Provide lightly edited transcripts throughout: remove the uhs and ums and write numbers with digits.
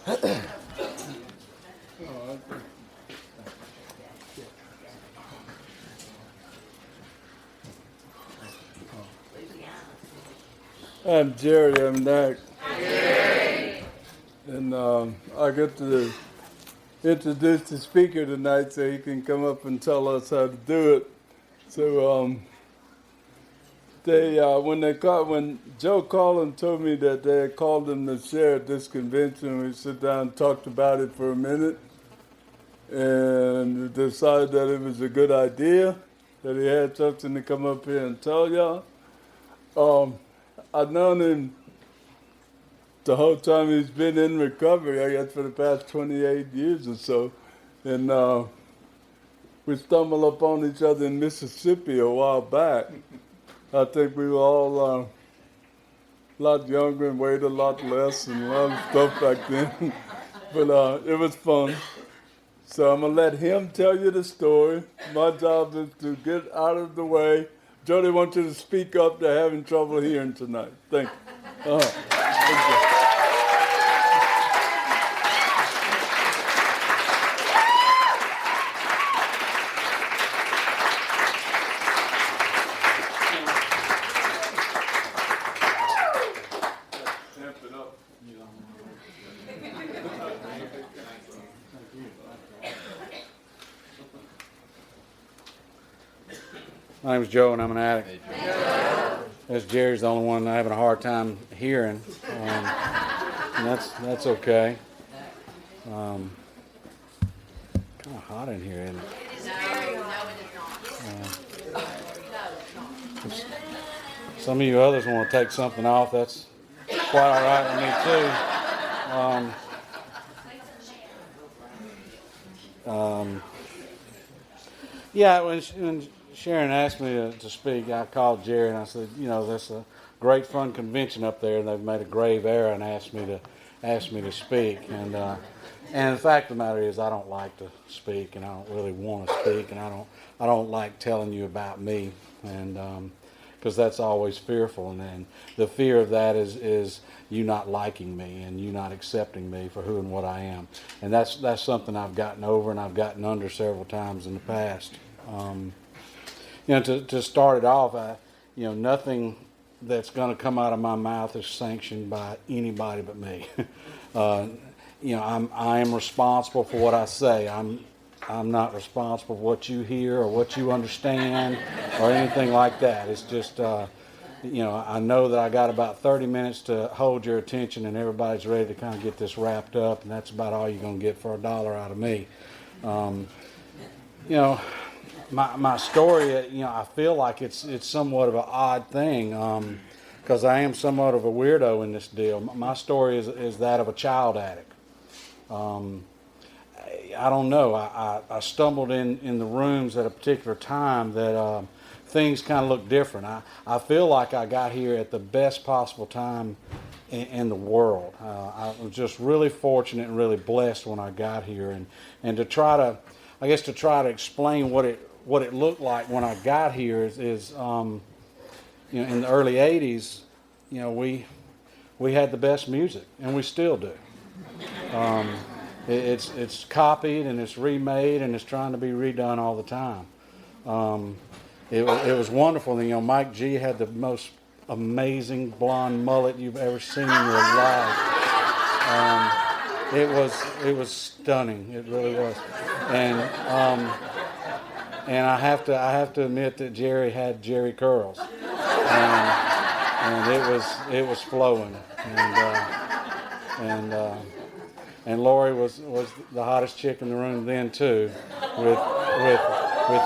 I'm Jerry. I'm Nick. And I get to introduce the speaker tonight so he can come up and tell us how to do it. So when Joe called and told me that they had called him to share at this convention, we sat down and talked about it for a minute and decided that it was a good idea, that he had something to come up here and tell y'all. I've known him the whole time he's been in recovery, I guess for the past 28 years or so. And we stumbled upon each other in Mississippi a while back. I think we were all a lot younger and weighed a lot less and a lot of stuff back then. But it was fun. So I'm going to let him tell you the story. My job is to get out of the way. Jody wants you to speak up. They're having trouble hearing tonight. Thank you. Thank you. My name's Joe, and I'm an addict. As Jerry's the only one having a hard time hearing, and that's okay. Kind of hot in here, isn't it? Some of you others want to take something off. That's quite all right with me too. Yeah, when Sharon asked me to speak, I called Jerry and I said, that's a great fun convention up there, and they've made a grave error and asked me to speak. And the fact of the matter is, I don't like to speak, and I don't really want to speak, and I don't like telling you about me, and because that's always fearful, and then the fear of that is you not liking me and you not accepting me for who and what I am, and that's something I've gotten over and I've gotten under several times in the past. To start it off, nothing that's going to come out of my mouth is sanctioned by anybody but me. I am responsible for what I say. I'm not responsible for what you hear or what you understand or anything like that. It's just, I know that I got about 30 minutes to hold your attention, and everybody's ready to kind of get this wrapped up, and that's about all you're going to get for $1 out of me. My story, I feel like it's somewhat of an odd thing because I am somewhat of a weirdo in this deal. My story is that of a child addict. I don't know. I stumbled in the rooms at a particular time that things kind of looked different. I feel like I got here at the best possible time in the world. I was just really fortunate and really blessed when I got here, and to try to explain what it looked like when I got here is in the early 80s, we had the best music, and we still do. It's copied and it's remade and it's trying to be redone all the time. It was wonderful. Mike G had the most amazing blonde mullet you've ever seen in your life. It was stunning. It really was. And I have to admit that Jerry had Jerry curls, and it was flowing, and Lori was the hottest chick in the room then too, with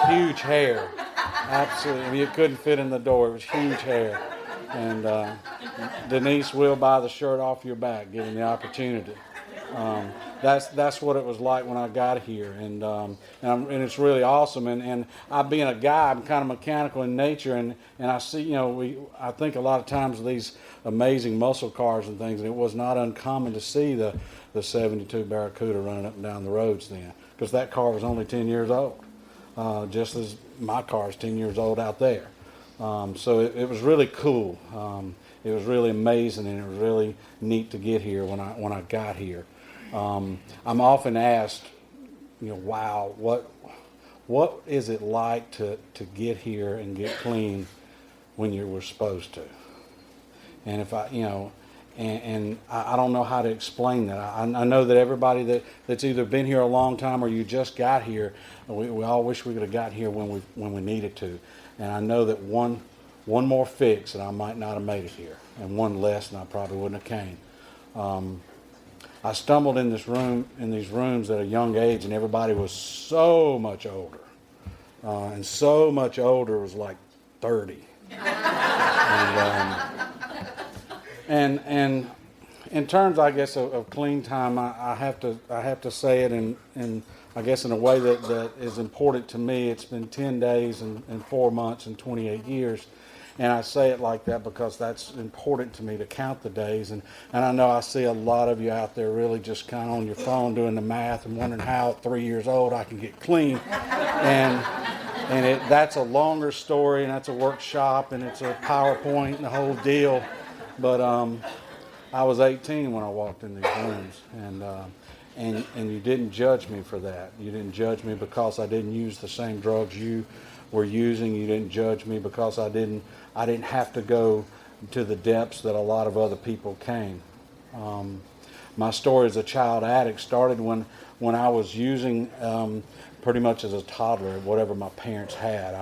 huge hair. Absolutely, you couldn't fit in the door. It was huge hair, and Denise will buy the shirt off your back, given the opportunity. That's what it was like when I got here, and it's really awesome. And I, being a guy, I'm kind of mechanical in nature, and I see, I think a lot of times these amazing muscle cars and things, and it was not uncommon to see the 72 Barracuda running up and down the roads then, because that car was only 10 years old, just as my car is 10 years old out there. So it was really cool. It was really amazing, and it was really neat to get here when I got here. I'm often asked, wow, what is it like to get here and get clean when you were supposed to? And if I don't know how to explain that. I know that everybody that's either been here a long time or you just got here, we all wish we could have got here when we needed to. And I know that one more fix and I might not have made it here, and one less and I probably wouldn't have came. I stumbled in these rooms at a young age, and everybody was so much older, and so much older was like 30. And in terms, I guess, of clean time, I have to say it in I guess in a way that is important to me. It's been 10 days and 4 months and 28 years. And I say it like that because that's important to me, to count the days. And I know I see a lot of you out there really just kind of on your phone doing the math and wondering how at 3 years old I can get clean. And that's a longer story, and that's a workshop, and it's a PowerPoint and the whole deal. But I was 18 when I walked in these rooms, and you didn't judge me for that. You didn't judge me because I didn't use the same drugs you were using. You didn't judge me because I didn't have to go to the depths that a lot of other people came. My story as a child addict started when I was using pretty much as a toddler, whatever my parents had.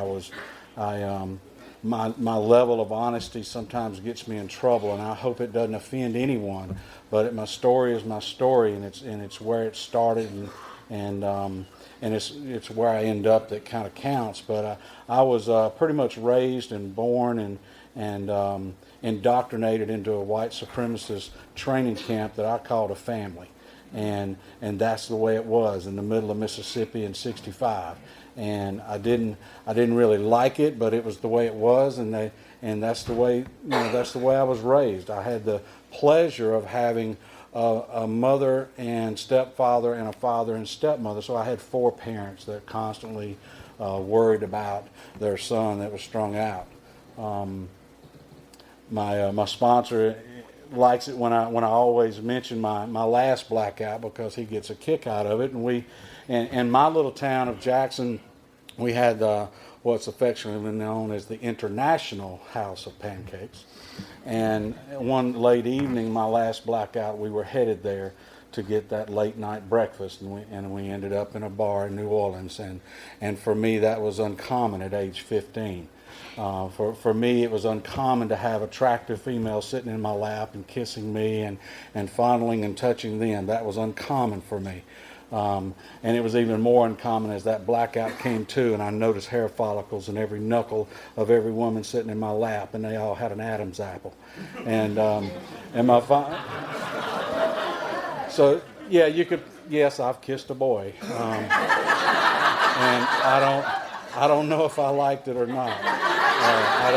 My level of honesty sometimes gets me in trouble, and I hope it doesn't offend anyone. But my story is my story, and it's where it started, and it's where I end up that kind of counts. But I was pretty much raised and born and indoctrinated into a white supremacist training camp that I called a family, and that's the way it was in the middle of Mississippi in '65. And I didn't really like it, but it was the way it was, and that's the way I was raised. I had the pleasure of having a mother and stepfather and a father and stepmother, so I had 4 parents that constantly worried about their son that was strung out. My sponsor likes it when I always mention my last blackout because he gets a kick out of it. And in my little town of Jackson, we had what's affectionately known as the International House of Pancakes. And one late evening, my last blackout, we were headed there to get that late night breakfast, and we ended up in a bar in New Orleans. And for me, that was uncommon at age 15. For me, it was uncommon to have attractive females sitting in my lap and kissing me and fondling and touching them. That was uncommon for me. And it was even more uncommon as that blackout came to, and I noticed hair follicles in every knuckle of every woman sitting in my lap, and they all had an Adam's apple. And so yeah, yes, I've kissed a boy, and I don't know if I liked it or not. I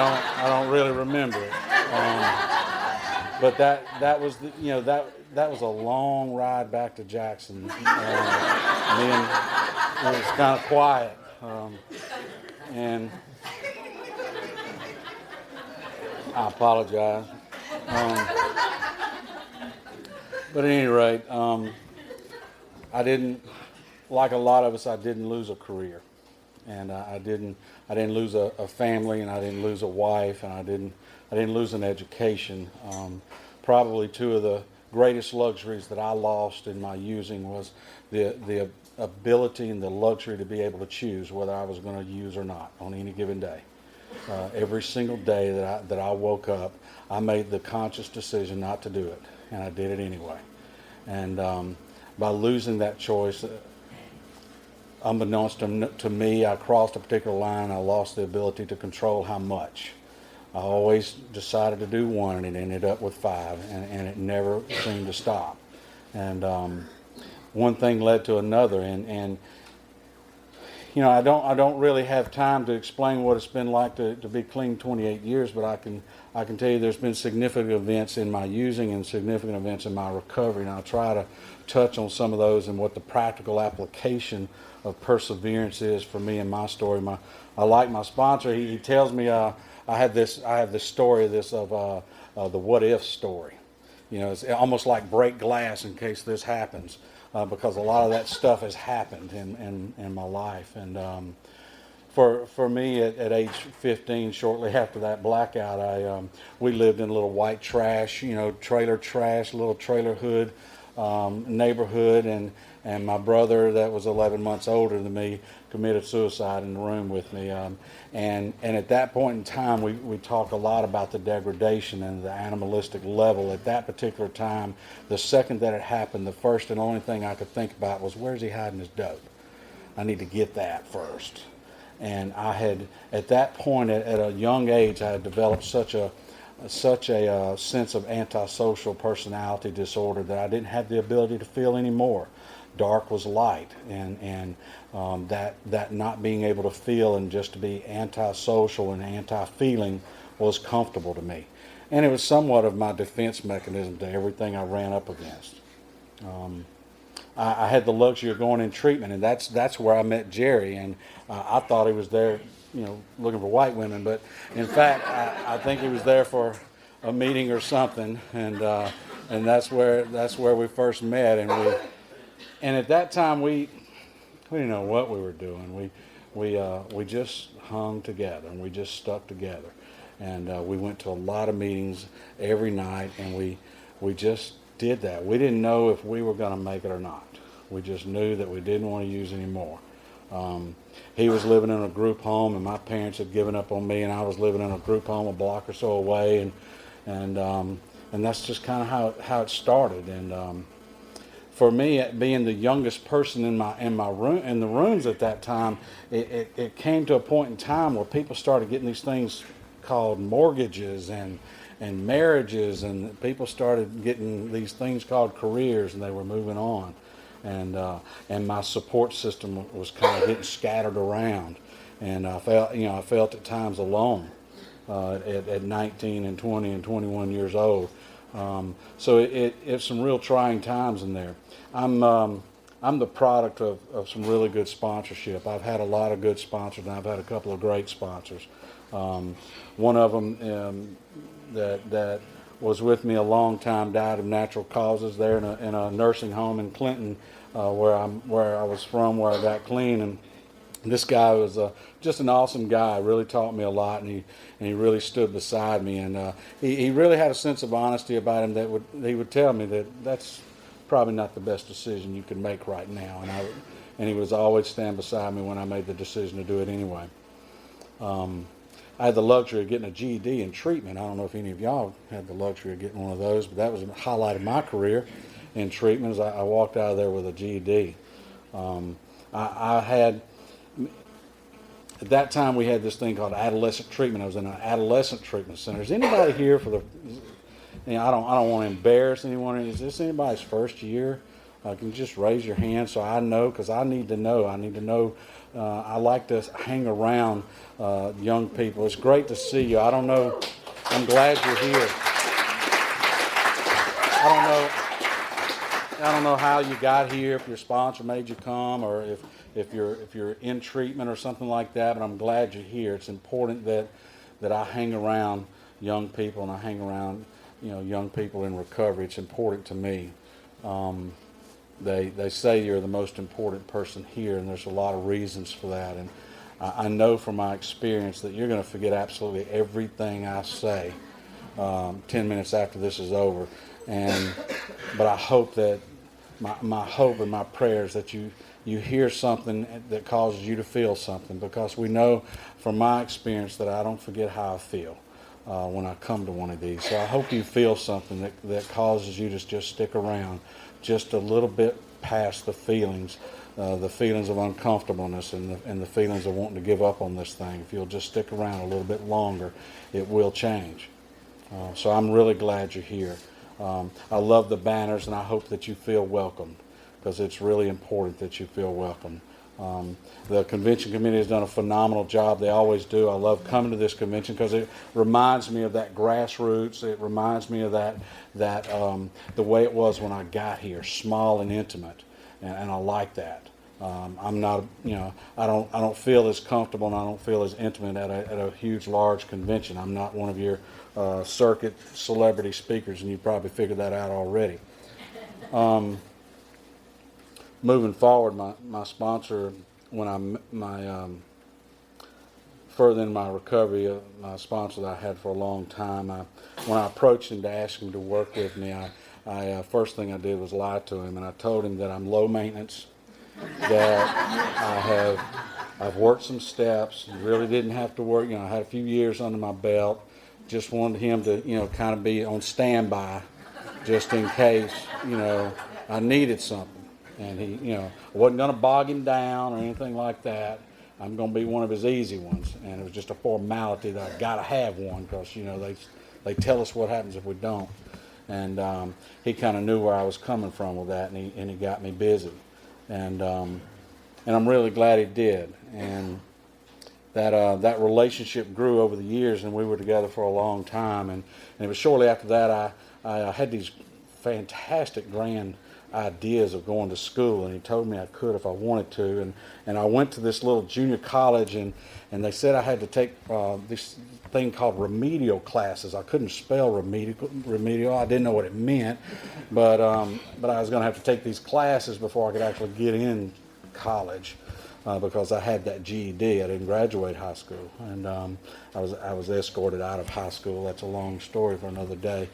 don't really remember it. But that was that was a long ride back to Jackson. It was kind of quiet, and I apologize. But at any rate, I didn't, like a lot of us, I didn't lose a career, and I didn't lose a family, and I didn't lose a wife, and I didn't lose an education. Probably 2 of the greatest luxuries that I lost in my using was the ability and the luxury to be able to choose whether I was going to use or not on any given day. Every single day that I woke up, I made the conscious decision not to do it, and I did it anyway. And by losing that choice, unbeknownst to me, I crossed a particular line. I lost the ability to control how much. I always decided to do 1, and it ended up with 5, and it never seemed to stop. And one thing led to another, and I don't really have time to explain what it's been like to be clean 28 years, but I can tell you there's been significant events in my using and significant events in my recovery, and I'll try to touch on some of those and what the practical application of perseverance is for me in my story. I like my sponsor. He tells me I have this story of the what if story, it's almost like break glass in case this happens, because a lot of that stuff has happened in my life. And for me at age 15, shortly after that blackout, we lived in a little white trash, trailer trash, little trailer hood neighborhood, and my brother that was 11 months older than me committed suicide in the room with me. And at that point in time, we talked a lot about the degradation and the animalistic level. At that particular time, the second that it happened, the first and only thing I could think about was, where's he hiding his dope? I need to get that first. And I had, at that point, at a young age, I had developed such a sense of antisocial personality disorder that I didn't have the ability to feel anymore. Dark was light, and that not being able to feel and just to be antisocial and anti-feeling was comfortable to me. And it was somewhat of my defense mechanism to everything I ran up against. I had the luxury of going in treatment, and that's where I met Jerry. And I thought he was there, looking for white women, but in fact, I think he was there for a meeting or something, and that's where we first met. And at that time we didn't know what we were doing. We just hung together, and we just stuck together, and we went to a lot of meetings every night, and we just did that. We didn't know if we were going to make it or not. We just knew that we didn't want to use anymore. He was living in a group home, and my parents had given up on me, and I was living in a group home a block or so away, and that's just kind of how it started. And for me, being the youngest person in my room, in the rooms at that time, it came to a point in time where people started getting these things called mortgages and marriages, and people started getting these things called careers, and they were moving on. And my support system was kind of getting scattered around, and I felt at times alone at 19 and 20 and 21 years old. So it's some real trying times in there. I'm the product of some really good sponsorship. I've had a lot of good sponsors, and I've had a couple of great sponsors. One of them that was with me a long time died of natural causes there in a nursing home in Clinton, where I was from, where I got clean. And this guy was just an awesome guy. Really taught me a lot, and he really stood beside me. And he really had a sense of honesty about him that he would tell me that's probably not the best decision you could make right now. And he would always stand beside me when I made the decision to do it anyway. I had the luxury of getting a GED in treatment. I don't know if any of y'all had the luxury of getting one of those, but that was a highlight of my career in treatment. As I walked out of there with a GED. I had, at that time, we had this thing called adolescent treatment. I was in an adolescent treatment center. Is anybody here for the? I don't want to embarrass anyone. Is this anybody's first year? Can you just raise your hand so I know? Because I need to know. I need to know. I like to hang around young people. It's great to see you. I don't know. I'm glad you're here. I don't know how you got here, if your sponsor made you come, or if you're in treatment or something like that, but I'm glad you're here. It's important that I hang around young people, and I hang around young people in recovery. It's important to me. They say you're the most important person here, and there's a lot of reasons for that. And I know from my experience that you're going to forget absolutely everything I say 10 minutes after this is over. But I hope that my hope and my prayer is that you hear something that causes you to feel something, because we know from my experience that I don't forget how I feel when I come to one of these. So I hope you feel something that causes you to just stick around just a little bit past the feelings of uncomfortableness and the feelings of wanting to give up on this thing. If you'll just stick around a little bit longer, it will change. So I'm really glad you're here. I love the banners, and I hope that you feel welcomed, because it's really important that you feel welcome. The convention committee has done a phenomenal job. They always do. I love coming to this convention because it reminds me of that grassroots. It reminds me of that the way it was when I got here, small and intimate, and I like that. I'm not, I don't feel as comfortable and I don't feel as intimate at a huge, large convention. I'm not one of your circuit celebrity speakers, and you probably figured that out already. Moving forward, my sponsor, further in my recovery, my sponsor that I had for a long time, when I approached him to ask him to work with me, first thing I did was lie to him, and I told him that I'm low maintenance, that I've worked some steps, really didn't have to work. I had a few years under my belt. Just wanted him to, kind of be on standby, just in case, I needed something. And he, I wasn't going to bog him down or anything like that. I'm going to be one of his easy ones, and it was just a formality that I got to have one because they tell us what happens if we don't. And he kind of knew where I was coming from with that, and he got me busy. And I'm really glad he did. And that relationship grew over the years, and we were together for a long time. And it was shortly after that I had these fantastic grand ideas of going to school, and he told me I could if I wanted to. And I went to this little junior college, and they said I had to take this thing called remedial classes. I couldn't spell remedial. I didn't know what it meant, but I was going to have to take these classes before I could actually get in college, because I had that GED. I didn't graduate high school, and I was escorted out of high school. That's a long story for another day.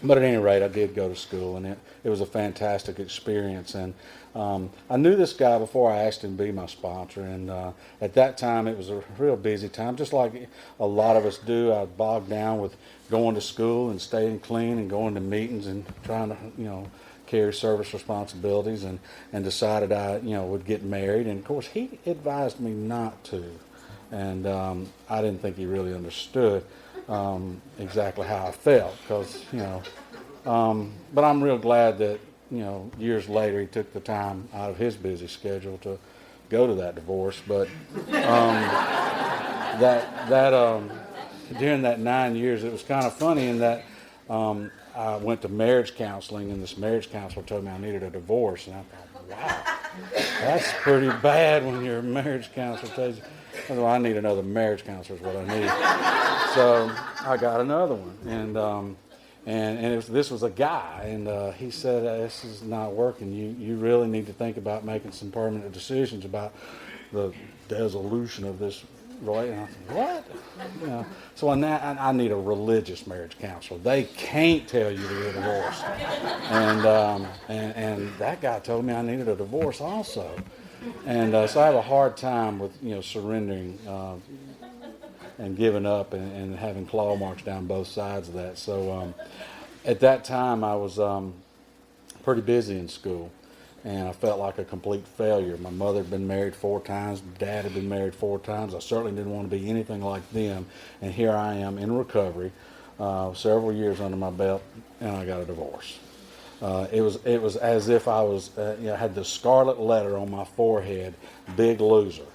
But at any rate, I did go to school, and it was a fantastic experience. And I knew this guy before I asked him to be my sponsor. And at that time, it was a real busy time, just like a lot of us do. I was bogged down with going to school and staying clean and going to meetings and trying to, carry service responsibilities, and decided I, would get married. And of course, he advised me not to. And I didn't think he really understood exactly how I felt, because but I'm real glad that years later he took the time out of his busy schedule to go to that divorce. But during that 9 years, it was kind of funny in that I went to marriage counseling, and this marriage counselor told me I needed a divorce, and I thought, wow, that's pretty bad when your marriage counselor tells you. Well, I need another marriage counselor is what I need. So I got another one, and this was a guy, and he said, this is not working. You really need to think about making some permanent decisions about the dissolution of this relationship. And I said, what? So I need a religious marriage counselor. They can't tell you to get divorced. And that guy told me I needed a divorce also. And so I have a hard time with surrendering and giving up and having claw marks down both sides of that. So at that time I was pretty busy in school, and I felt like a complete failure. My mother had been married 4 times, Dad had been married 4 times. I certainly didn't want to be anything like them, and here I am in recovery, several years under my belt, and I got a divorce. It was as if I was had the scarlet letter on my forehead, big loser,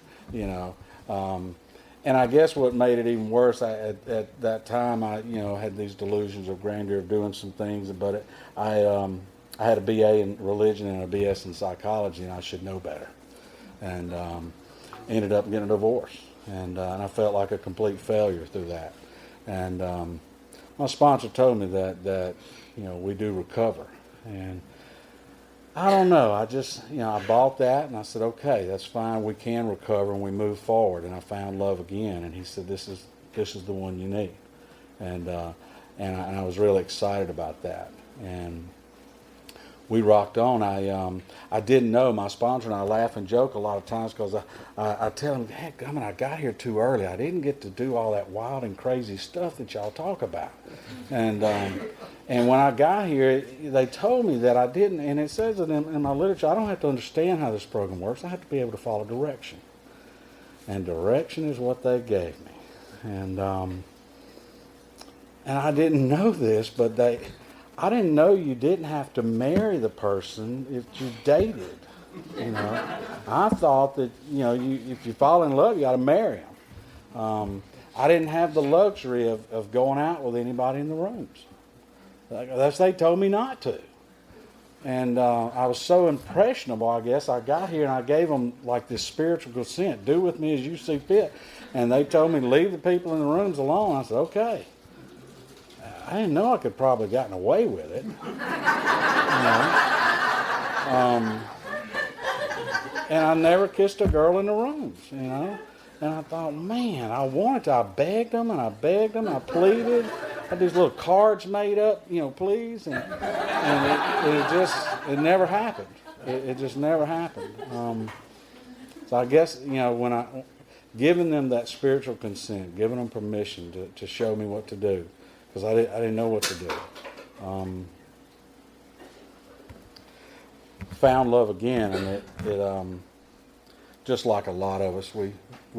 and I guess what made it even worse, at that time I had these delusions of grandeur of doing some things, but I had a BA in religion and a BS in psychology, and I should know better, and ended up getting a divorce, and I felt like a complete failure through that, and my sponsor told me that we do recover. And I don't know, I just, I bought that, and I said, okay, that's fine, we can recover, and we move forward. And I found love again, and he said, this is the one you need. And I was really excited about that. And we rocked on. I didn't know, my sponsor and I laugh and joke a lot of times, because I tell him, heck, I got here too early. I didn't get to do all that wild and crazy stuff that y'all talk about. And when I got here, they told me that I didn't, and it says it in my literature, I don't have to understand how this program works. I have to be able to follow direction. And direction is what they gave me. And I didn't know this, but I didn't know you didn't have to marry the person if you dated. I thought that if you fall in love, you got to marry them. I didn't have the luxury of going out with anybody in the rooms. They told me not to. And I was so impressionable, I guess. I got here and I gave them like this spiritual consent. Do with me as you see fit. And they told me to leave the people in the rooms alone. I said, okay. I didn't know I could probably gotten away with it. And I never kissed a girl in the rooms, And I thought, man, I wanted to. I begged them and I begged them. I pleaded. I had these little cards made up, please. And it never happened. It just never happened. So I guess, when giving them that spiritual consent, giving them permission to show me what to do, because I didn't know what to do. Found love again, and it just like a lot of us, we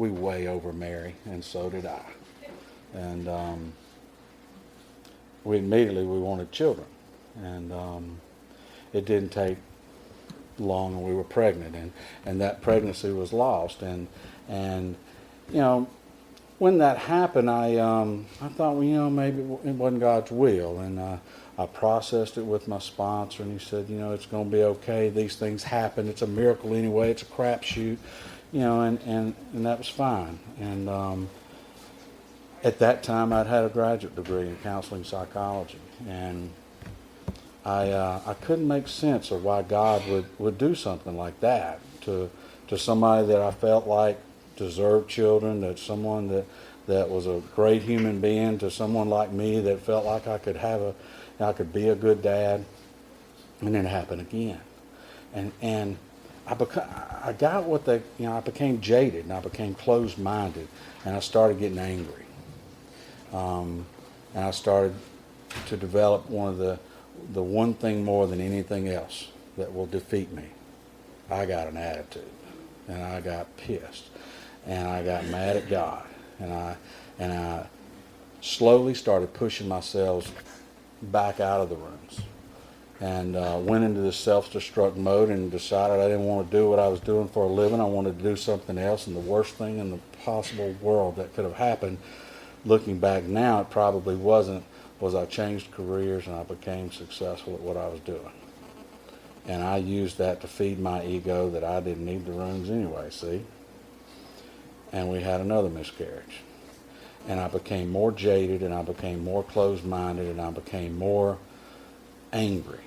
way over Mary, and so did I. And we wanted children, and it didn't take long, and we were pregnant, and that pregnancy was lost, and when that happened, I thought, maybe it wasn't God's will, and I processed it with my sponsor, and he said, it's going to be okay. These things happen. It's a miracle anyway. It's a crapshoot, and that was fine. And at that time, I'd had a graduate degree in counseling psychology, and I couldn't make sense of why God would do something like that to somebody that I felt like deserved children, that someone that was a great human being, to someone like me that felt like I could be a good dad. And then it happened again, and I got what I became jaded, and I became closed-minded, and I started getting angry, and I started to develop the one thing more than anything else that will defeat me. I got an attitude, and I got pissed, and I got mad at God, and I slowly started pushing myself back out of the rooms, and went into this self-destruct mode and decided I didn't want to do what I was doing for a living. I wanted to do something else, and the worst thing in the possible world that could have happened, looking back now, it probably wasn't, was I changed careers and I became successful at what I was doing. And I used that to feed my ego that I didn't need the rooms anyway, see? And we had another miscarriage. And I became more jaded, and I became more closed-minded, and I became more angry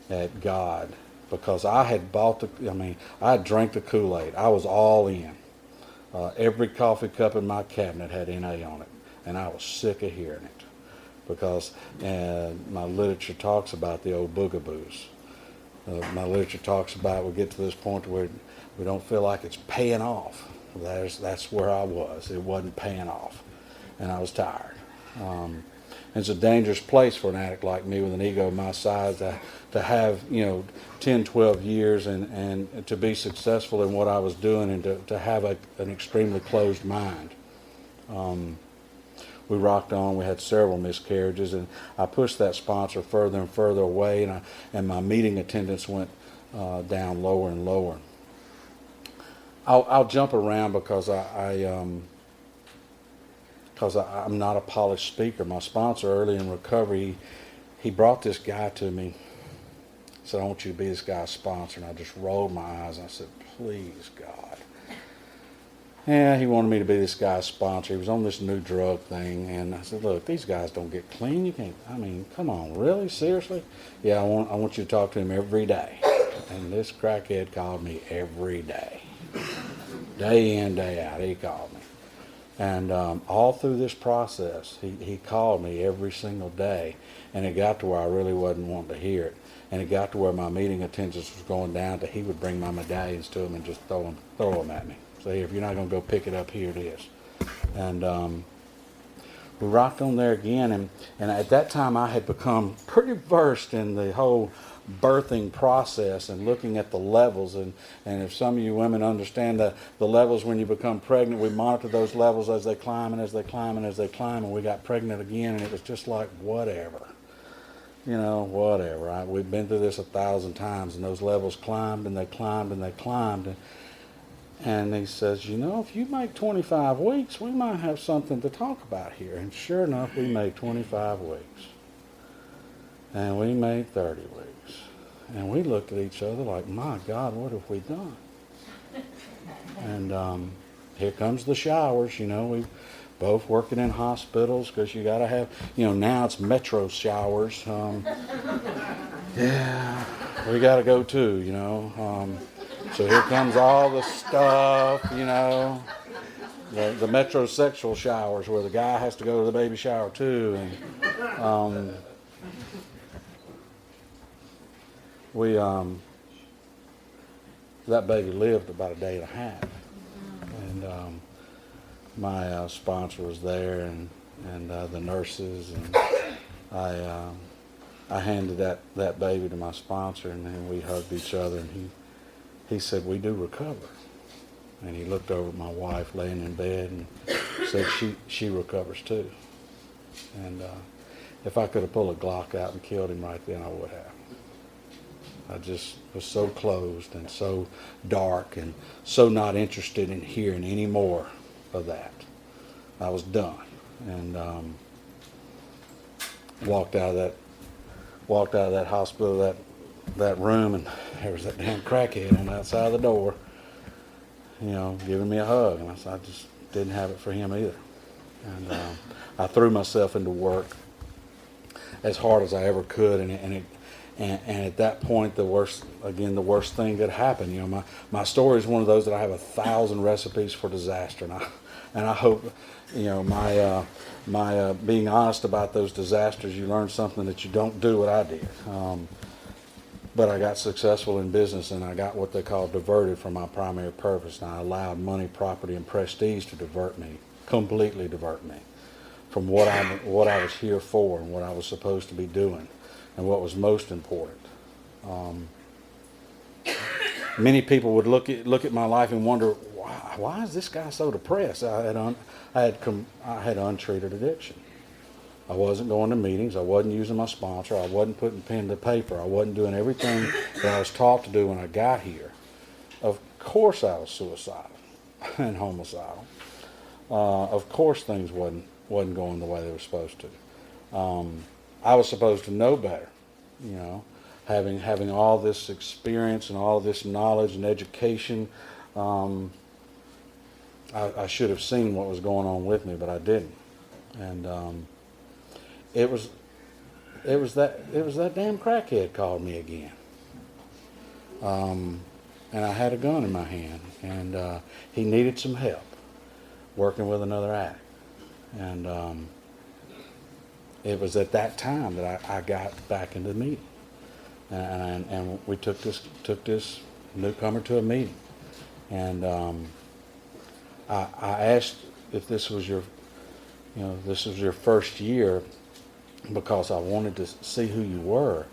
at God, because I had I had drank the Kool-Aid. I was all in. Every coffee cup in my cabinet had NA on it, and I was sick of hearing it, because my literature talks about the old boogaboos. My literature talks about we get to this point where we don't feel like it's paying off. That's where I was. It wasn't paying off, and I was tired. It's a dangerous place for an addict like me with an ego my size to have 10, 12 years and to be successful in what I was doing, and to have an extremely closed mind. We rocked on. We had several miscarriages, and I pushed that sponsor further and further away, and my meeting attendance went down lower and lower. I'll jump around because I'm not a polished speaker. My sponsor early in recovery, he brought this guy to me. He said, I want you to be this guy's sponsor. And I just rolled my eyes and I said, please, God. Yeah, he wanted me to be this guy's sponsor. He was on this new drug thing. And I said, look, these guys don't get clean. You can't, come on, really? Seriously? Yeah, I want you to talk to him every day. And this crackhead called me every day. Day in, day out, he called me. And all through this process, he called me every single day. And it got to where I really wasn't wanting to hear it. And it got to where my meeting attendance was going down to he would bring my medallions to him and just throw them at me. Say, if you're not going to go pick it up, here it is. And we rocked on there again. And at that time, I had become pretty versed in the whole birthing process and looking at the levels. And if some of you women understand the levels when you become pregnant, we monitor those levels as they climb and as they climb and as they climb. And we got pregnant again, and it was just like, whatever. Whatever. We've been through this 1,000 times, and those levels climbed and they climbed and they climbed. And he says, if you make 25 weeks, we might have something to talk about here. And sure enough, we made 25 weeks. And we made 30 weeks. And we looked at each other like, my God, what have we done? And here comes the showers. We both working in hospitals because you got to have, now it's metro showers. Yeah, we got to go too, so here comes all the stuff, the metrosexual showers where the guy has to go to the baby shower too. And that baby lived about a day and a half. And my sponsor was there, and the nurses, and I handed that baby to my sponsor, and then we hugged each other, and he said, we do recover. And he looked over at my wife laying in bed and said, she recovers too. And if I could have pulled a Glock out and killed him right then, I would have. I just was so closed and so dark and so not interested in hearing any more of that. I was done, and walked out of that hospital, that room, and there was that damn crackhead on the outside of the door, giving me a hug, and I just didn't have it for him either. And I threw myself into work as hard as I ever could, and at that point, the worst thing that happened. My story is one of those that I have 1,000 recipes for disaster, and I hope, my being honest about those disasters, you learn something that you don't do what I did. But I got successful in business, and I got what they call diverted from my primary purpose, and I allowed money, property, and prestige to completely divert me from what I was here for and what I was supposed to be doing and what was most important. Many people would look at my life and wonder, why is this guy so depressed? I had untreated addiction. I wasn't going to meetings. I wasn't using my sponsor. I wasn't putting pen to paper. I wasn't doing everything that I was taught to do when I got here. Of course I was suicidal and homicidal. Of course things wasn't going the way they were supposed to. I was supposed to know better, having all this experience and all this knowledge and education. I should have seen what was going on with me, but I didn't. And it was that damn crackhead called me again. And I had a gun in my hand, and he needed some help working with another addict. And it was at that time that I got back into the meeting, and we took this newcomer to a meeting, and I asked if this was your first year, because I wanted to see who you were.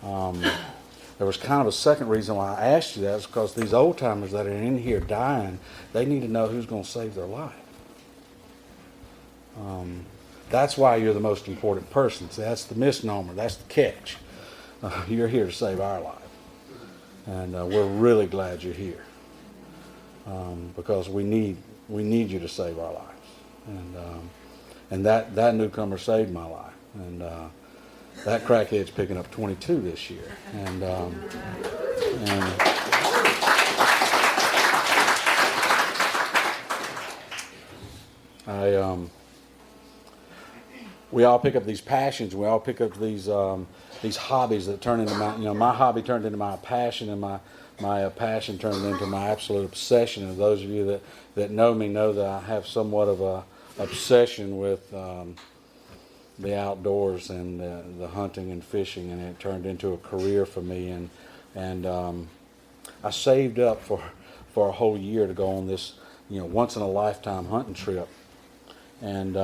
There was kind of a second reason why I asked you that, is because these old timers that are in here dying, they need to know who's going to save their life. That's why you're the most important person. See, that's the misnomer. That's the catch. You're here to save our life, and we're really glad you're here, because we need you to save our lives. And that newcomer saved my life, and that crackhead's picking up 22 this year, and we all pick up these passions. We all pick up these hobbies that turn into my hobby turned into my passion, and my passion turned into my absolute obsession. And those of you that know me know that I have somewhat of a obsession with the outdoors and the hunting and fishing, and it turned into a career for me. And I saved up for a whole year to go on this once in a lifetime hunting trip. And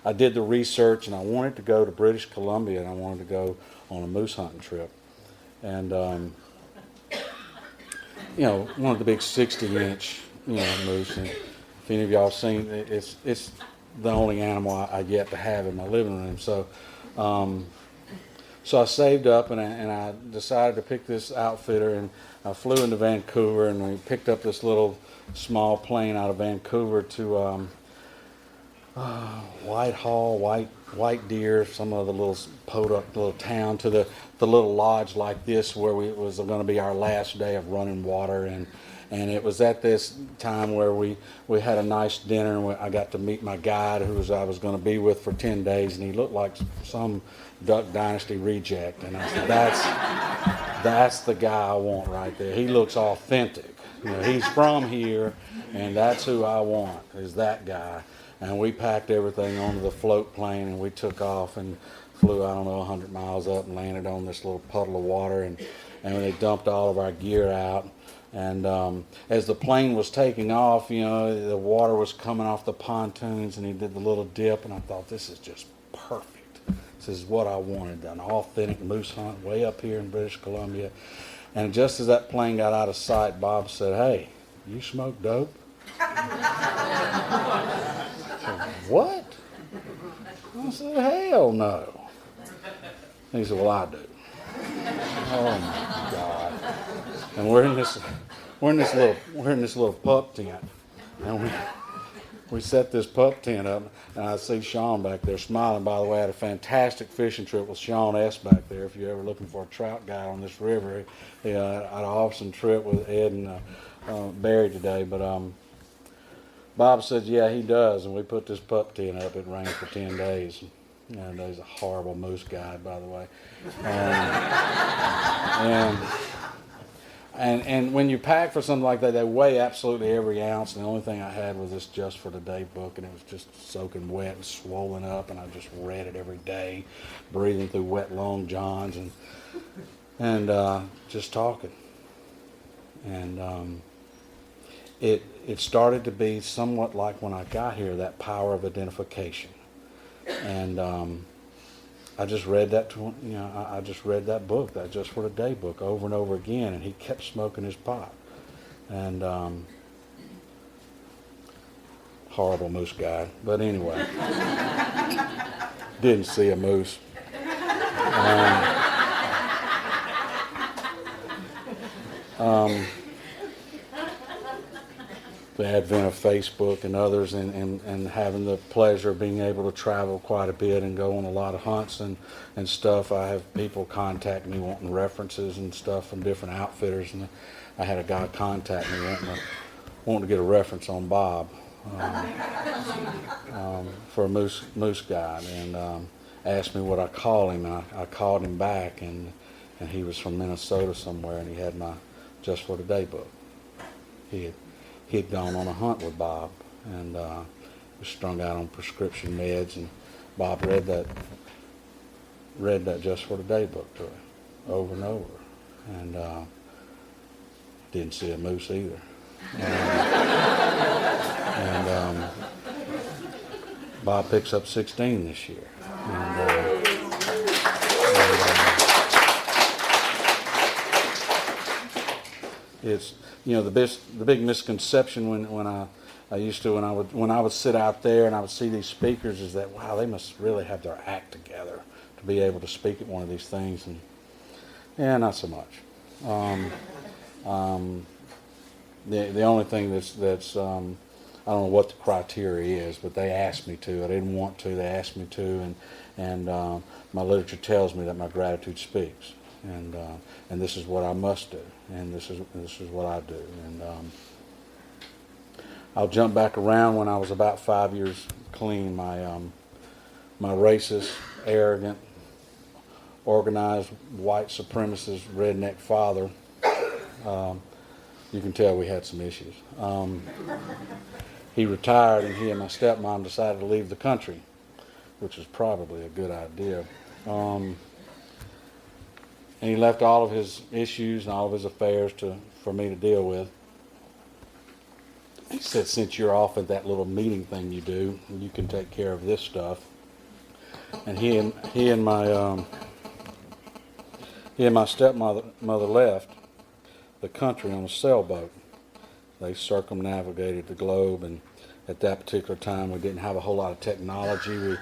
I did the research, and I wanted to go to British Columbia, and I wanted to go on a moose hunting trip. And one of the big 60-inch moose. And if any of y'all seen it, it's the only animal I get to have in my living room. So I saved up, and I decided to pick this outfitter, and I flew into Vancouver, and we picked up this little small plane out of Vancouver to Whitehall, White Deer, some of the little podunk little town, to the little lodge like this where it was going to be our last day of running water, and it was at this time where we had a nice dinner, and I got to meet my guide I was going to be with for 10 days, and he looked like some Duck Dynasty reject, and I said, that's the guy I want right there. He looks authentic. You know, he's from here, and that's who I want, is that guy. And we packed everything onto the float plane, and we took off and flew, 100 miles up and landed on this little puddle of water, and they dumped all of our gear out. And as the plane was taking off, the water was coming off the pontoons, and he did the little dip, and I thought, this is just perfect. This is what I wanted, an authentic moose hunt way up here in British Columbia. And just as that plane got out of sight, Bob said, "Hey, you smoke dope?" I said, "What?" I said, "Hell no." And he said, "Well, I do." Oh my God! And we're in this little pup tent, and we set this pup tent up, and I see Sean back there smiling. By the way, I had a fantastic fishing trip with Sean S. back there. If you're ever looking for a trout guy on this river, I had an awesome trip with Ed and Barry today. But Bob said, yeah, he does, and we put this pup tent up. It rained for 10 days. And he's a horrible moose guide, by the way. And when you pack for something like that, they weigh absolutely every ounce. And the only thing I had was this Just for Today book, and it was just soaking wet and swollen up. And I just read it every day, breathing through wet long johns and just talking. And it started to be somewhat like when I got here, that power of identification. And I just read that, I just read that book, that Just for Today book, over and over again, and he kept smoking his pot. And horrible moose guy, but anyway, didn't see a moose. The advent of Facebook and others, and having the pleasure of being able to travel quite a bit and go on a lot of hunts and stuff. I have people contact me wanting references and stuff from different outfitters, and I had a guy contact me wanting to get a reference on Bob for a moose guide, and asked me would I call him, and I called him back, and he was from Minnesota somewhere, and he had my Just for Today book. He had gone on a hunt with Bob, and was strung out on prescription meds, and Bob read that Just for Today book to him over and over, and didn't see a moose either. And Bob picks up 16 this year. It's the big misconception when I would sit out there and I would see these speakers is that, wow, they must really have their act together to be able to speak at one of these things, and not so much. The only thing that's I don't know what the criteria is, but they asked me to. I didn't want to. They asked me to, and my literature tells me that my gratitude speaks, and this is what I must do, and this is what I do, and I'll jump back around when I was about 5 years clean. My racist, arrogant, organized, white supremacist, redneck father. You can tell we had some issues. He retired, and he and my stepmom decided to leave the country, which is probably a good idea. And he left all of his issues and all of his affairs for me to deal with. He said, since you're off at that little meeting thing you do, you can take care of this stuff. And he and my stepmother left the country on a sailboat. They circumnavigated the globe, and at that particular time we didn't have a whole lot of technology.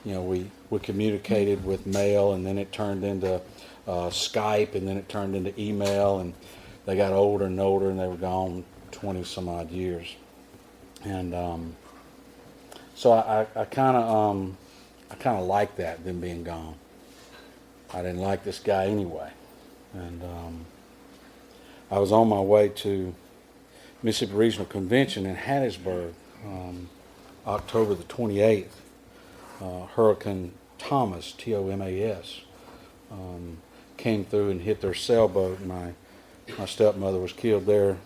We communicated with mail, and then it turned into Skype, and then it turned into email, and they got older and older, and they were gone 20 some odd years. And So I kind of like that, them being gone. I didn't like this guy anyway. And I was on my way to Mississippi Regional Convention in Hattiesburg, October the 28th. Hurricane Thomas, Thomas, came through and hit their sailboat. My stepmother was killed there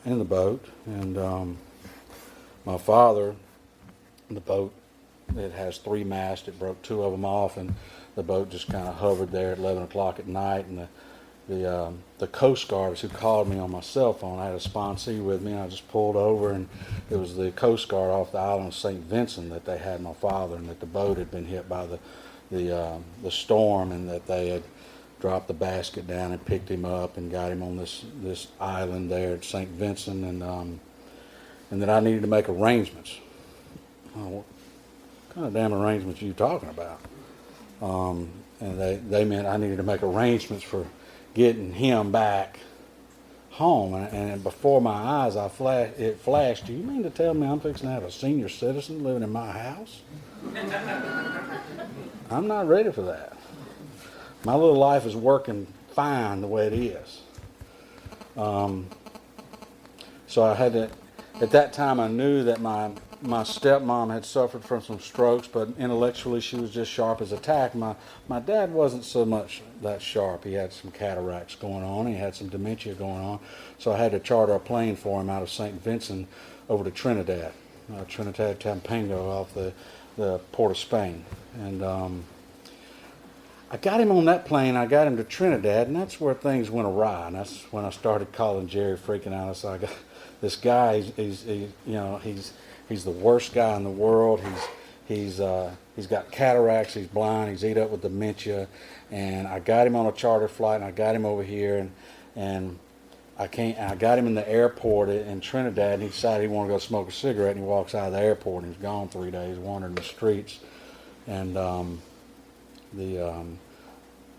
in the boat. And my father, the boat, it has 3 masts. It broke 2 of them off, and the boat just kind of hovered there at 11 o'clock at night. And the Coast Guards who called me on my cell phone, I had a sponsee with me, and I just pulled over, and it was the Coast Guard off the island of St. Vincent that they had my father, and that the boat had been hit by the storm, and that they had dropped the basket down and picked him up and got him on this island there at St. Vincent, and that I needed to make arrangements. Oh, what kind of damn arrangements are you talking about? And they meant I needed to make arrangements for getting him back home. And before my eyes, it flashed. Do you mean to tell me I'm fixing to have a senior citizen living in my house? I'm not ready for that. My little life is working fine the way it is. So I had to, at that time I knew that my stepmom had suffered from some strokes, but intellectually she was just sharp as a tack. My dad wasn't so much that sharp. He had some cataracts going on. He had some dementia going on. So I had to charter a plane for him out of St. Vincent over to Trinidad, Tampango, off the port of Spain. And I got him on that plane. I got him to Trinidad, and that's where things went awry. And that's when I started calling Jerry, freaking out. I said, I got this guy. He's the worst guy in the world. He's got cataracts. He's blind. He's eat up with dementia. And I got him on a charter flight, and I got him over here, and I got him in the airport in Trinidad, and he decided he wanted to go smoke a cigarette, and he walks out of the airport, and he's gone 3 days, wandering the streets. And the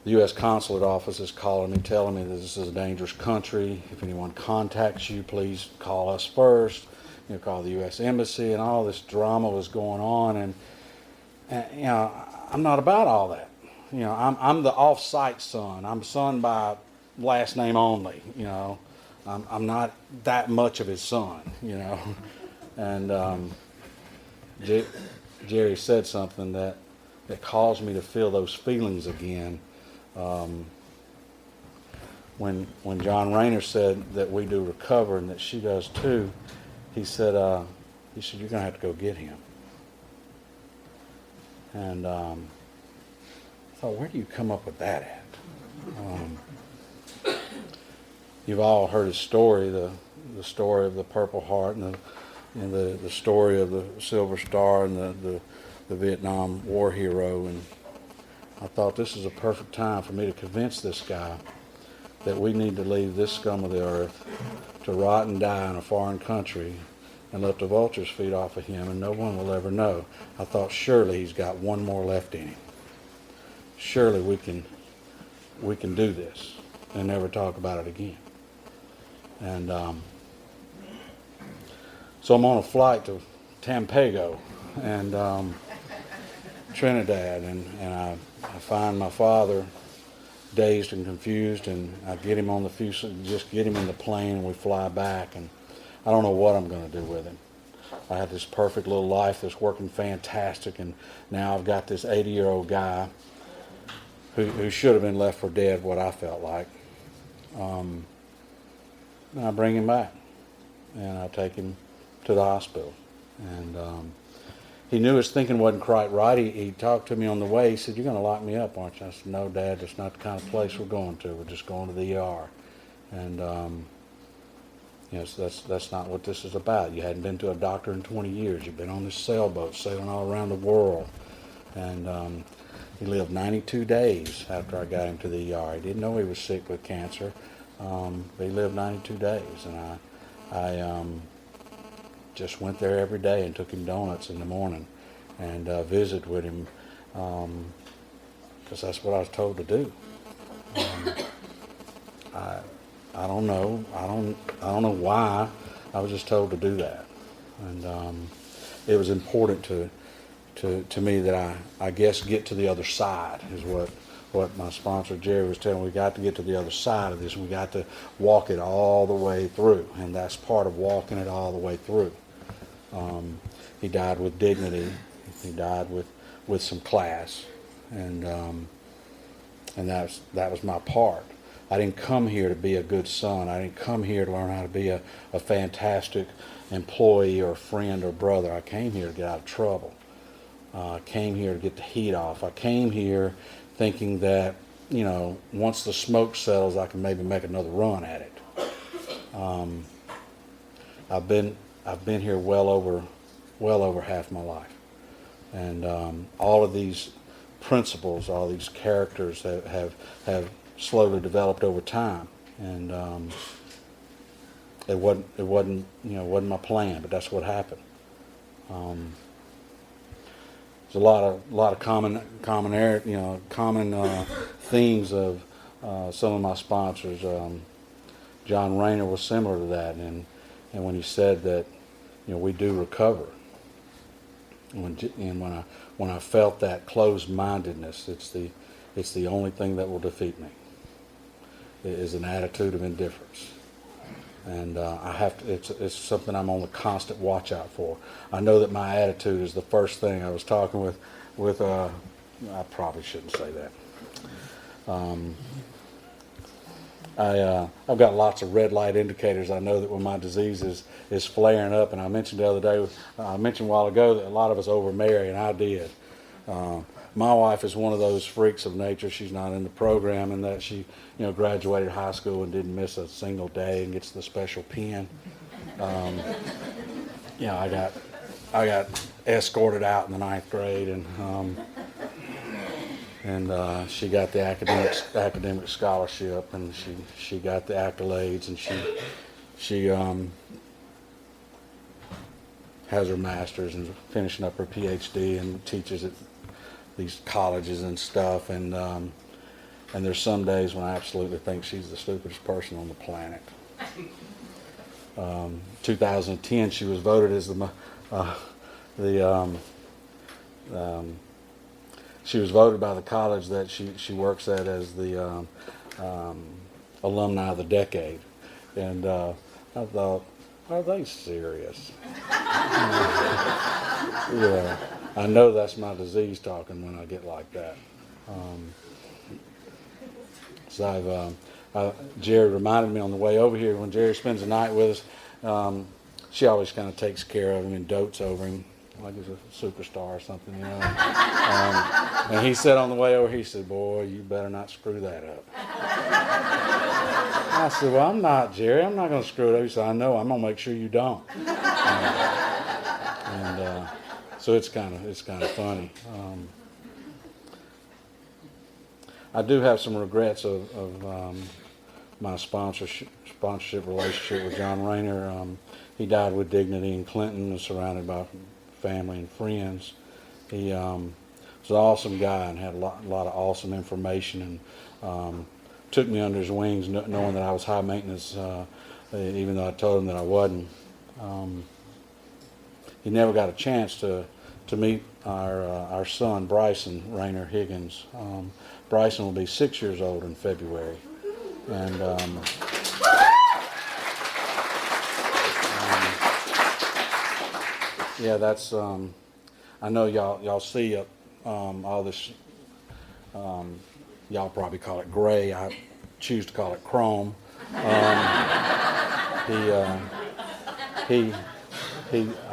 U.S. consulate office is calling me, telling me that this is a dangerous country. If anyone contacts you, please call us first. Call the U.S. Embassy, and all this drama was going on, and I'm not about all that. I'm the off-site son. I'm son by last name only. I'm not that much of his son. And Jerry said something that caused me to feel those feelings again. When John Rayner said that we do recover and that she does too, he said, you're going to have to go get him. And I thought, where do you come up with that at? You've all heard his story, the story of the Purple Heart, and the story of the Silver Star, and the Vietnam War hero. And I thought this is a perfect time for me to convince this guy that we need to leave this scum of the earth to rot and die in a foreign country and let the vultures feed off of him, and no one will ever know. I thought, surely he's got one more left in him. Surely we can do this and never talk about it again. And so I'm on a flight to Tampango and Trinidad, and I find my father dazed and confused, and I get him on the fuselage, just get him in the plane, and we fly back, and I don't know what I'm going to do with him. I had this perfect little life that's working fantastic, and now I've got this 80-year-old guy who should have been left for dead, what I felt like. And I bring him back, and I take him to the hospital. And he knew his thinking wasn't quite right. He talked to me on the way. He said, "You're going to lock me up, aren't you?" I said, "No, Dad, that's not the kind of place we're going to. We're just going to the ER." And so that's not what this is about. You hadn't been to a doctor in 20 years. You've been on this sailboat sailing all around the world. And he lived 92 days after I got him to the ER. He didn't know he was sick with cancer, but he lived 92 days. And I just went there every day and took him donuts in the morning and visited with him because that's what I was told to do. I don't know. I don't know why. I was just told to do that. And it was important to me that I guess get to the other side is what my sponsor Jerry was telling me. We got to get to the other side of this. We got to walk it all the way through, and that's part of walking it all the way through. He died with dignity. He died with some class, and that was my part. I didn't come here to be a good son. I didn't come here to learn how to be a fantastic employee or friend or brother. I came here to get out of trouble. I came here to get the heat off. I came here thinking that, you know, once the smoke settles, I can maybe make another run at it. I've been here well over half my life, and all of these principles, all these characters have slowly developed over time, and it wasn't my plan, but that's what happened. There's a lot of common themes of some of my sponsors. John Rayner was similar to that, and when he said that, you know, we do recover. When I felt that closed-mindedness, it's the only thing that will defeat me. It is an attitude of indifference. And I have to. It's something I'm on the constant watch out for. I know that my attitude is the first thing. I was talking with I probably shouldn't say that. I've got lots of red light indicators. I know that when my disease is flaring up, and I mentioned the other day, I mentioned a while ago that a lot of us overmarry, and I did. My wife is one of those freaks of nature. She's not in the program, and that she, you know, graduated high school and didn't miss a single day and gets the special pen. You know, I got escorted out in the 9th grade, and she got the academic scholarship, and she got the accolades, and she has her master's and finishing up her PhD and teaches at these colleges and stuff, and there's some days when I absolutely think she's the stupidest person on the planet. 2010, she was voted as she was voted by the college that she works at as the alumni of the decade, and I thought, are they serious? Yeah. I know that's my disease talking when I get like that. So Jerry reminded me on the way over here, when Jerry spends the night with us, she always kind of takes care of him and dotes over him like he's a superstar or something, you know. And he said on the way over, he said, "Boy, you better not screw that up." I said, "Well, I'm not, Jerry. I'm not going to screw it up." He said, "I know. I'm going to make sure you don't." So it's kind of funny. I do have some regrets of my sponsorship relationship with John Rayner. He died with dignity in Clinton, was surrounded by family and friends. He was an awesome guy and had a lot of awesome information, and took me under his wings, knowing that I was high maintenance, even though I told him that I wasn't. He never got a chance to meet our son, Bryson Rayner Higgins. Bryson will be 6 years old in February, and yeah, that's I know y'all see all this. Y'all probably call it gray. I choose to call it chrome.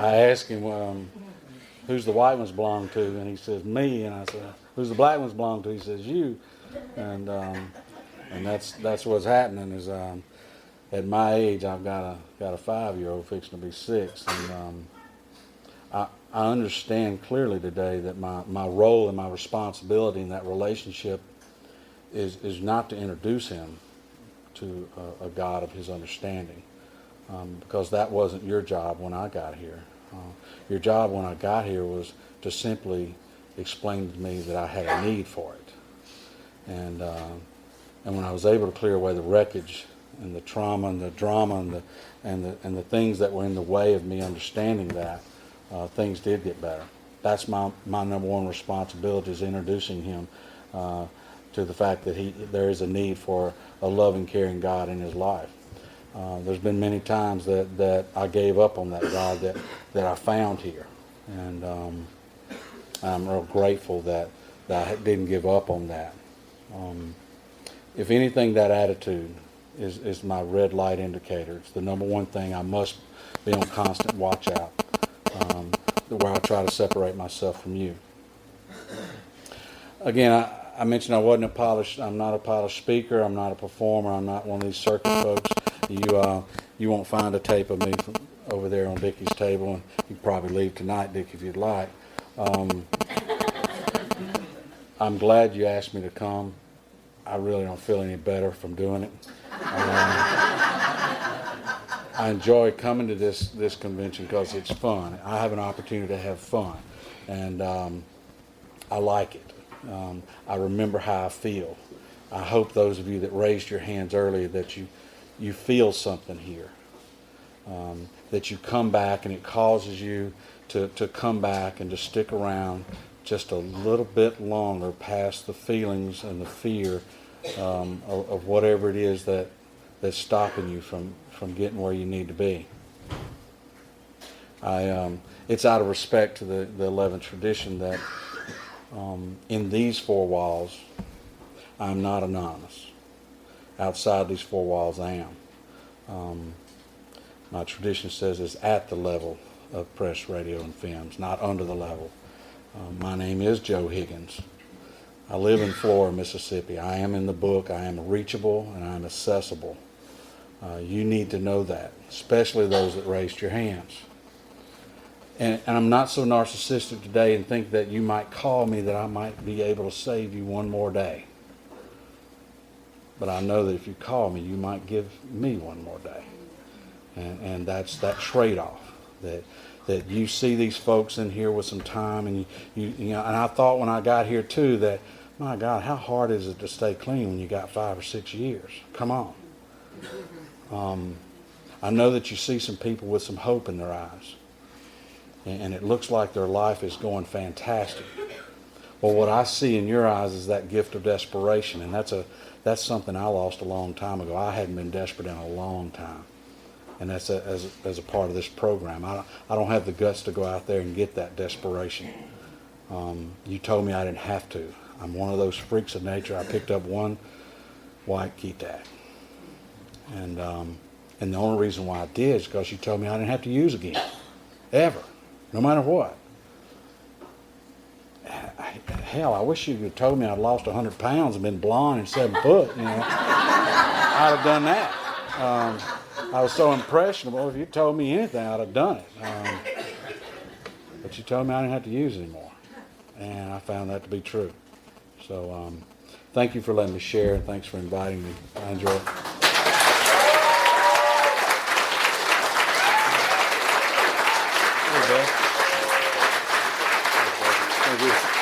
I asked him, who's the white ones belong to? And he says, me. And I said, who's the black ones belong to? He says, you. And that's what's happening is at my age, I've got a 5-year-old fixing to be 6. And I understand clearly today that my role and my responsibility in that relationship is not to introduce him to a God of his understanding. Because that wasn't your job when I got here. Your job when I got here was to simply explain to me that I had a need for it. And when I was able to clear away the wreckage and the trauma and the drama and the things that were in the way of me understanding that, things did get better. That's my number one responsibility, is introducing him to the fact that there is a need for a loving, caring God in his life. There's been many times that I gave up on that God that I found here, and I'm real grateful that I didn't give up on that. If anything, that attitude is my red light indicator. It's the number one thing I must be on constant watch out, where I try to separate myself from you. Again, I mentioned I'm not a polished speaker. I'm not a performer. I'm not one of these circuit folks. You won't find a tape of me from over there on Dickie's table, and you can probably leave tonight, Dick, if you'd like. I'm glad you asked me to come. I really don't feel any better from doing it. I enjoy coming to this convention because it's fun. I have an opportunity to have fun, and I like it. I remember how I feel. I hope those of you that raised your hands earlier that you feel something here, that you come back and it causes you to come back and to stick around just a little bit longer past the feelings and the fear of whatever it is that's stopping you from getting where you need to be. It's out of respect to the 11th tradition that in these four walls, I'm not anonymous. Outside these four walls, I am. My tradition says it's at the level of press, radio, and films, not under the level. My name is Joe Higgins. I live in Florida, Mississippi. I am in the book. I am reachable and I am accessible. You need to know that, especially those that raised your hands. And I'm not so narcissistic today and think that you might call me that I might be able to save you one more day. But I know that if you call me, you might give me one more day. And that's that trade-off, that you see these folks in here with some time, and you know. And I thought when I got here too that, my God, how hard is it to stay clean when you got 5 or 6 years? Come on. I know that you see some people with some hope in their eyes, and it looks like their life is going fantastic. Well, what I see in your eyes is that gift of desperation, and that's something I lost a long time ago. I hadn't been desperate in a long time, and that's as a part of this program. I don't have the guts to go out there and get that desperation. You told me I didn't have to. I'm one of those freaks of nature. I picked up one white key tag, and the only reason why I did is because you told me I didn't have to use again, ever, no matter what. Hell, I wish you had told me I'd lost 100 pounds and been blonde and 7 foot. You know, I'd have done that. I was so impressionable. If you told me anything, I'd have done it. But you told me I didn't have to use it anymore, and I found that to be true. So thank you for letting me share, and thanks for inviting me. I enjoy it. Thank you.